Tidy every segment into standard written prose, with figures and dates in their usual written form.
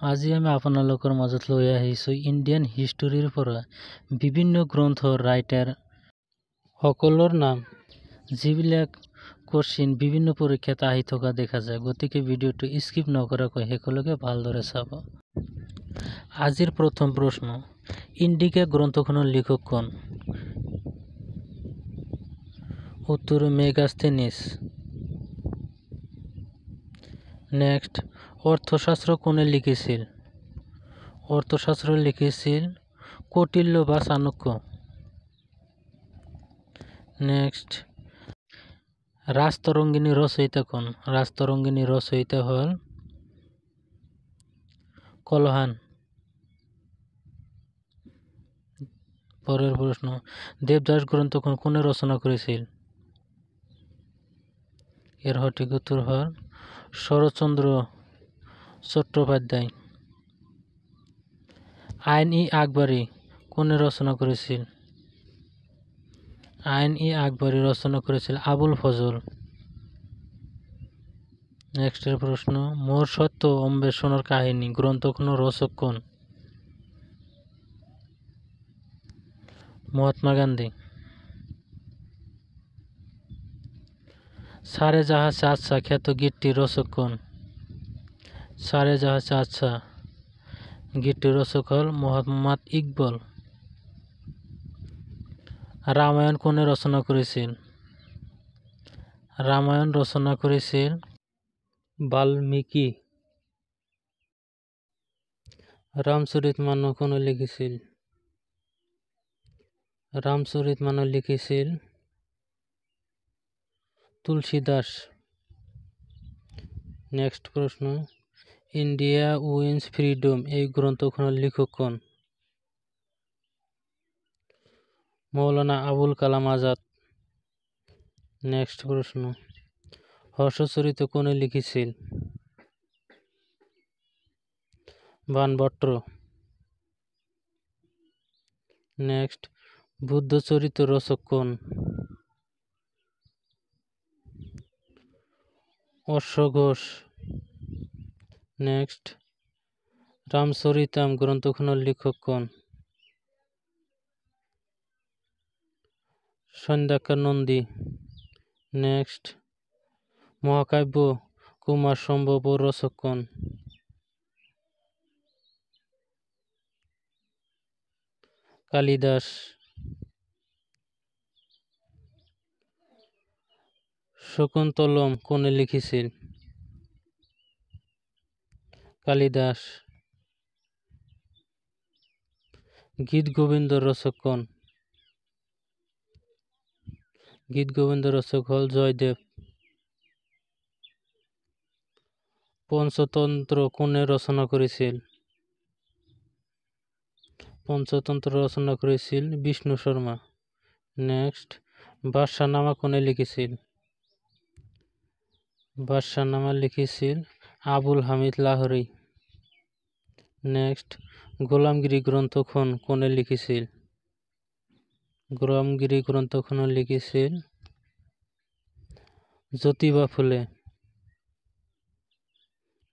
আজি আমি আপোনালোকৰ মাজত লৈ আহিছোঁ ইণ্ডিয়ান হিষ্টৰীৰ পৰা বিভিন্ন গ্ৰন্থৰ ৰাইটাৰ সকলৰ নাম, যিবিলাক কোশ্চিন বিভিন্ন পৰীক্ষাত আহি থকা দেখা যায়। গতিকে ভিডিঅ'টো স্কিপ নকৰাকৈ শেষলৈকে ভালদৰে চাব। আজিৰ প্ৰথম প্ৰশ্ন, ইণ্ডিকা গ্ৰন্থখনৰ লিখক কোন? উত্তৰ মেগাস্থেনিছ। নেক্সট, অৰ্থশাস্ত্ৰ কোনে লিখিছিল? অৰ্থশাস্ত্ৰ লিখিছিল কৌটিল্য বা চাণক্য। নেক্সট, ৰাজতৰঙ্গিনী ৰচয়িতা কোন? ৰাজতৰঙ্গিনী ৰচয়িতা হল কলহান। পরের প্রশ্ন, দেবদাস গ্রন্থখন কোনে রচনা করেছিল? এর সঠিক উত্তর হল শরৎচন্দ্র চট্টোপাধ্যায়। আইন-ই-আকবরী কোনে রচনা করেছিল? আইন-ই-আকবরী রচনা করেছিল আবুল ফজল। নেক্সটের প্রশ্ন, মোর সত্য অন্বেষণের কাহিনী গ্রন্থখনের রচক কোন? মহাত্মা গান্ধী। সারে জাহা সে আচ্ছা খ্যাত গীতটির রচক কোন? সারে জাহা সে আচ্ছা গীতটির রচক হল মোহাম্মদ ইকবাল। রামায়ণ কোনে রচনা করেছিল? রামায়ণ রচনা করেছিল বাল্মীকি। রামচরিতমানস কোনে লিখেছিল? রামচরিতমানস লিখেছিল তুলসীদাস। নেক্সট প্রশ্ন, ইন্ডিয়া উইন্স ফ্রিডম এই গ্রন্থখনের লেখক কোন? মৌলানা আবুল কালাম আজাদ। নেক্সট প্রশ্ন, হর্ষচরিত কোনে লিখেছিল? বাণভট্ট। নেক্সট, বুদ্ধচরিত রচক কোন? অশ্ব ঘোষ। নেক্সট, রামচরিতাম গ্রন্থখনের লেখক কোন? সন্ধ্যাকার নন্দী। নেক্সট, মহাকাব্য কুমার সম্ভব রচক কোন? কালিদাস। শকুন্তলম কোনে লিখেছিল? কালিদাস। গীত গোবিন্দ রচক কোন? গীত গোবিন্দ রচক হল জয়দেব। পঞ্চতন্ত্র কোনে রচনা করেছিল? পঞ্চতন্ত্র রচনা করেছিল বিষ্ণু শর্মা। নেক্সট, বাদশাহনামা কোনে লিখেছিল? বাদশাহনামা লিখেছিল আবুল হামিদ লাহোরী। নেক্সট, গোলামগিরি গ্রন্থখন কোনে লিখেছিল? গোলামগিরি গ্রন্থখন লিখেছিল জ্যোতিবা ফুলে।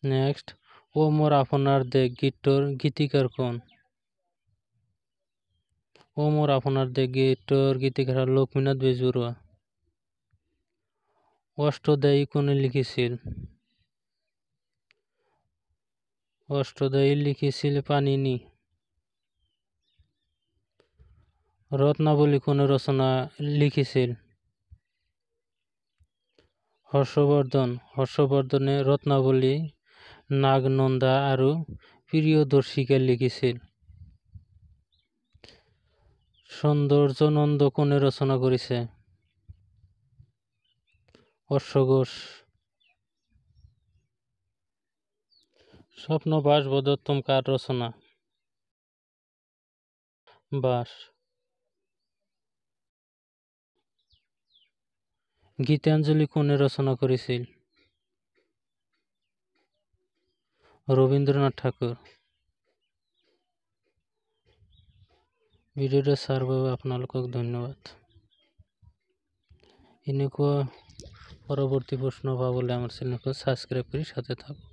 নেক্সট, ও মোর আপনার দেশ গীতটির গীতিকার কোন? ও মোর আপনার দেশ গীতটির গীতিকার হল লক্ষ্মীনাথ বেজবরুয়া। অষ্টদায়ী কোনে লিখেছিল? অষ্টদায়ী লিখেছিল পানিনি। রত্নাবলী কোনে রচনা লিখেছিল? হর্ষবর্ধন। হর্ষবর্ধনে রত্নাবলী নাগনন্দা আৰু প্রিয়দর্শিকা লিখেছিল। সৌন্দর্যনন্দ কোনে রচনা করেছে? অশ্ব ঘোষ। স্বপ্নবাসবদত্তম কার রচনা? বাস। গীতাঞ্জলি কোনে রচনা করেছিল? রবীন্দ্রনাথ ঠাকুর। ভিডিওটা চাৰ বাবে আপোনালোকক ধন্যবাদ। এনেকুৱা পৰৱৰ্তী প্ৰশ্ন পাবলৈ আমাৰ চেনেলটো ছাবস্ক্ৰাইব কৰি সাথে থাকক।